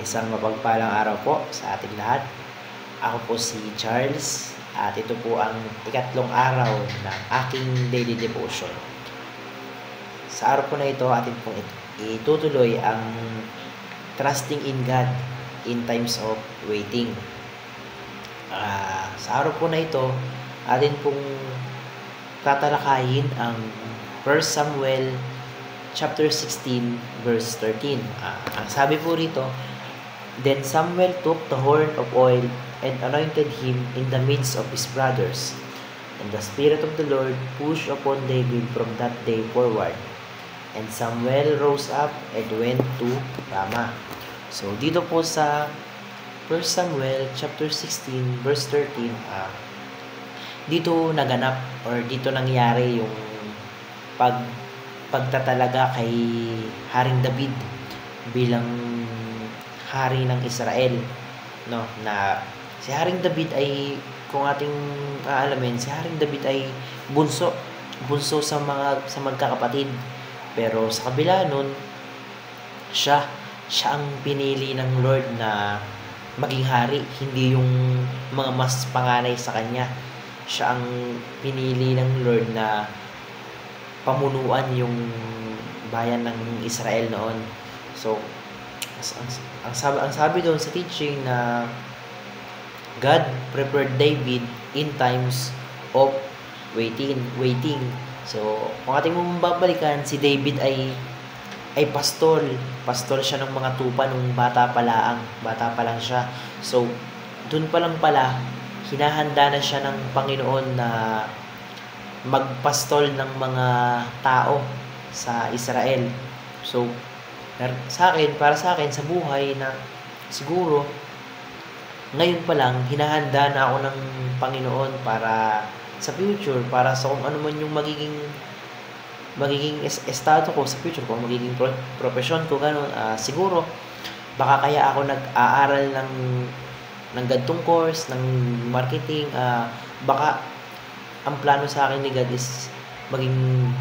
Isang mapagpalang araw po sa ating lahat. Ako po si Charles at ito po ang ikatlong araw ng aking daily devotion. Sa araw po na ito, atin pong itutuloy ang trusting in God in times of waiting. Sa araw po na ito, atin pong tatalakayin ang 1 Samuel chapter 16 verse 13. Ang sabi po rito, "Then Samuel took the horn of oil and anointed him in the midst of his brothers. And the Spirit of the Lord pushed upon David from that day forward. And Samuel rose up and went to Ramah." So dito po sa 1 Samuel chapter 16 verse 13, dito naganap or dito nangyari yung pagtatalaga kay Haring David bilang hari ng Israel, no? Na si Haring David ay, kung ating aalamin, si Haring David ay bunso sa magkakapatid. Pero sa kabila nun, siya ang pinili ng Lord na maging hari, hindi yung mga mas panganay sa kanya. Siya ang pinili ng Lord na pamunuan yung bayan ng Israel noon. So, ang sabi doon sa teaching na God prepared David in times of waiting. So, kung ating babalikan, si David ay pastor siya ng mga tupa nung bata pa lang siya. So, doon pa lang pala hinahanda na siya ng Panginoon na magpastol ng mga tao sa Israel. So, para sa akin, sa buhay na siguro, ngayon pa lang, hinahanda na ako ng Panginoon para sa future, para sa kung ano man yung magiging estado ko sa future, kung magiging profession ko, gano'n. Siguro, baka kaya ako nag-aaral ng gantong course, ng marketing, baka ang plano sa akin ni God is maging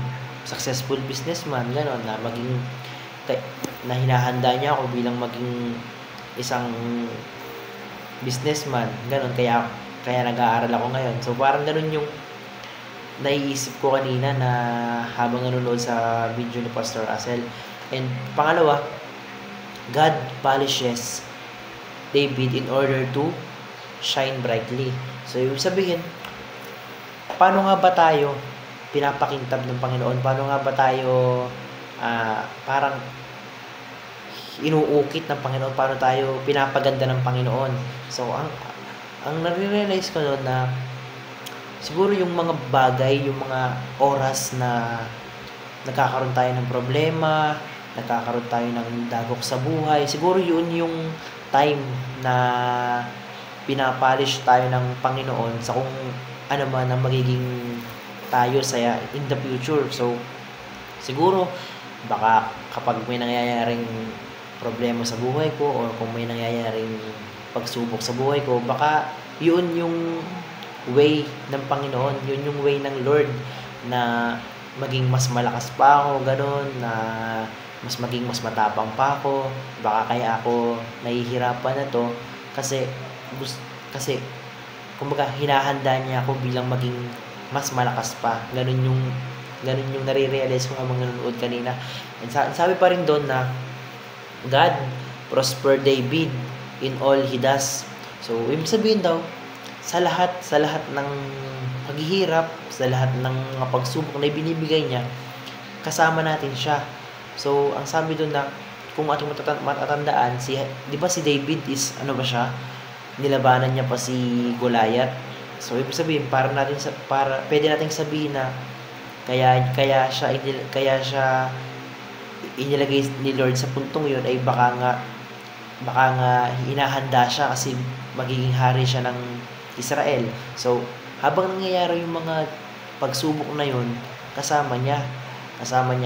successful businessman, gano'n, na hinahanda niya ako bilang maging isang businessman, gano'n, kaya nag-aaral ako ngayon. So parang gano'n yung naiisip ko kanina na habang nanonood sa video ni Pastor Russell. And pangalawa, God polishes David in order to shine brightly. So ibig sabihin, paano nga ba tayo pinapakintab ng Panginoon? Paano nga ba tayo parang inuukit ng Panginoon? Paano tayo pinapaganda ng Panginoon? So, ang nare-realize ko noon na siguro yung mga bagay, yung mga oras na nagkakaroon tayo ng problema, nagkakaroon tayo ng dagok sa buhay, siguro yun yung time na pinapolish tayo ng Panginoon sa kung ano man ang magiging tayo saya in the future. So, siguro, baka kapag may nangyayaring problema sa buhay ko or kung may nangyayaring pagsubok sa buhay ko, baka yun yung way ng Panginoon, yun yung way ng Lord na maging mas malakas pa ako, gano'n, na mas matapang pa ako. Baka kaya ako nahihirapan na to kasi kumbaga hinahanda niya ako bilang maging mas malakas pa. Ganun yung nare-realize ko habang nanonood kanina. And sabi pa rin doon na God prosper David in all he does. So, ibig sabihin daw, sa lahat ng paghihirap, sa lahat ng mga pagsubok na ibinibigay niya, kasama natin siya. So, ang sabi doon na, kung ating matatandaan, di ba si David is, nilabanan niya pa si Goliath. So, ibig sabihin, pwede nating sabihin na, kaya siya inilagay ni Lord sa puntong yun ay baka nga hinahanda siya kasi magiging hari siya ng Israel. So, habang nangyayari yung mga pagsubok na yun, kasama niya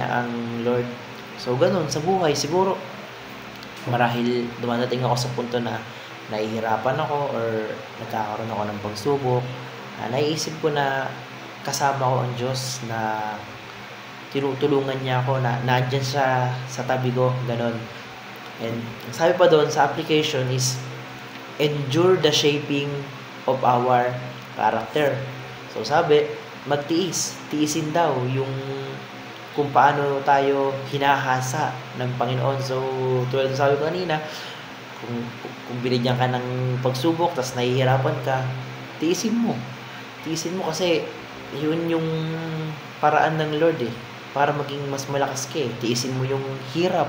ang Lord. So, ganun, sa buhay, siguro, marahil dumadating ako sa punto na nahihirapan ako or nagkakaroon ako ng pagsubok, naiisip ko na kasama ko ang Diyos, na tinutulungan niya ako, na nandyan siya sa tabi ko, ganon. And sabi pa doon sa application is endure the shaping of our character. So sabi, tiisin daw yung kung paano tayo hinahasa ng Panginoon. So tulad ng sabi ko kanina, kung binigyan ka ng pagsubok tapos nahihirapan ka, tiisin mo. Tiisin mo kasi yun yung paraan ng Lord para maging mas malakas ka Tiisin mo yung hirap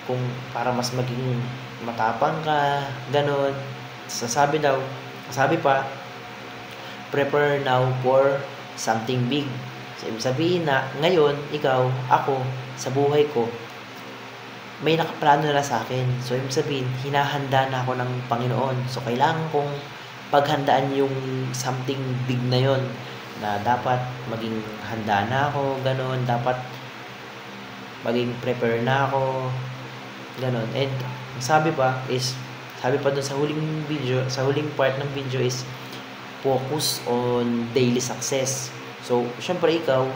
kung para mas maging matapang ka, ganon. Sabi pa, prepare now for something big. So, ibig sabihin na, ngayon, ikaw, ako, sa buhay ko, may nakaplano na sa akin. So, ibig sabihin, hinahanda na ako ng Panginoon. So, kailangan kong paghandaan yung something big na yon na dapat maging handa na ako, ganon. Dapat maging prepare na ako, ganon. And, sabi pa dun sa huling part ng video is, focus on daily success. So, syempre ikaw,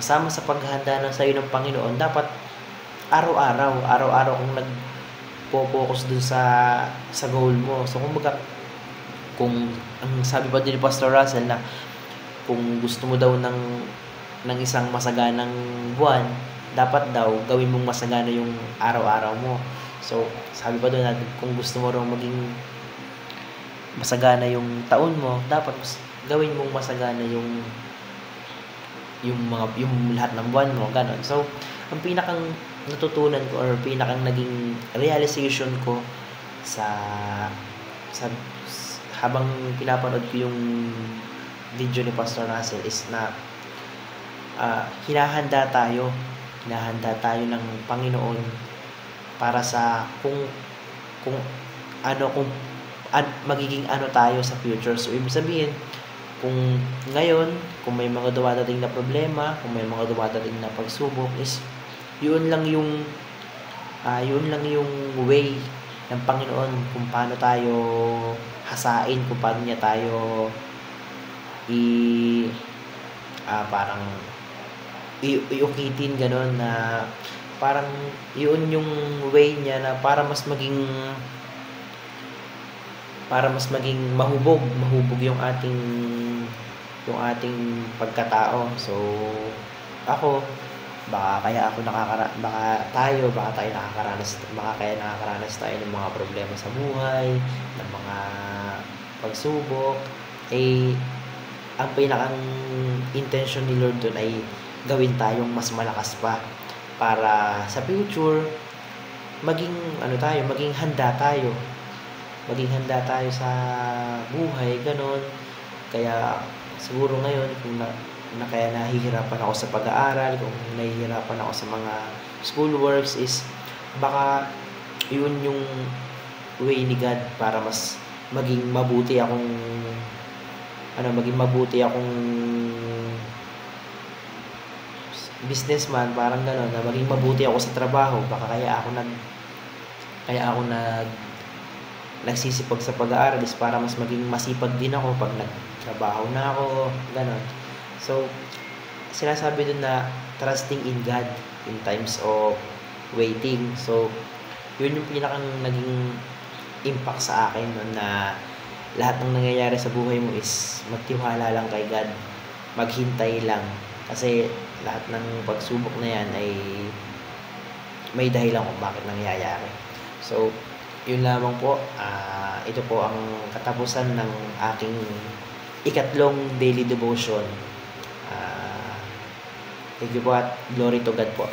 kasama sa paghahanda ng sa'yo ng Panginoon, dapat araw-araw kung nagpo-focus dun sa goal mo. So, kung ang sabi pa din ni Pastor Russell na kung gusto mo daw ng isang masaganang buwan, dapat daw gawin mong masagana yung araw-araw mo. So, sabi pa doon na kung gusto mo raw maging masagana yung taon mo, dapat gawin mong masagana yung lahat ng buwan mo, ganon. So, ang pinakang natutunan ko or pinakang naging realization ko sa habang pinapanood ko yung video ni Pastor Russell is na hinahanda tayo ng Panginoon para sa magiging ano tayo sa future. So, ibig sabihin, kung ngayon, kung may mga dumadating na problema, kung may mga dumadating na pagsubok, is yun lang yung way ng Panginoon kung paano tayo hasain, kung paano niya tayo parang iukitin, gano'n, na parang yun yung way niya na para mas maging mahubog yung ating pagkatao. So, ako, baka nakakaranas tayo ng mga problema sa buhay, ng mga pagsubok. Ang pinakang intention ni Lord doon ay gawin tayong mas malakas pa para sa future maging handa tayo sa buhay, ganon. Kaya siguro ngayon kung kaya nahihirapan ako sa pag-aaral, kung nahihirapan ako sa mga schoolworks, is baka yun yung way ni God para mas maging mabuti akong businessman, parang gano'n, na maging mabuti ako sa trabaho. Baka kaya ako nagsisipag sa pag-aaral is para mas maging masipag din ako pag nagtrabaho na ako, gano'n. So, sinasabi dun na trusting in God in times of waiting. So, yun yung pinakang naging impact sa akin, no, na lahat ng nangyayari sa buhay mo is magtiwala lang kay God, maghintay lang, kasi lahat ng pagsubok na yan ay may dahilan kung bakit nangyayari. So, yun lamang po. Ito po ang katapusan ng aking ikatlong daily devotion. Thank you po at glory to God po.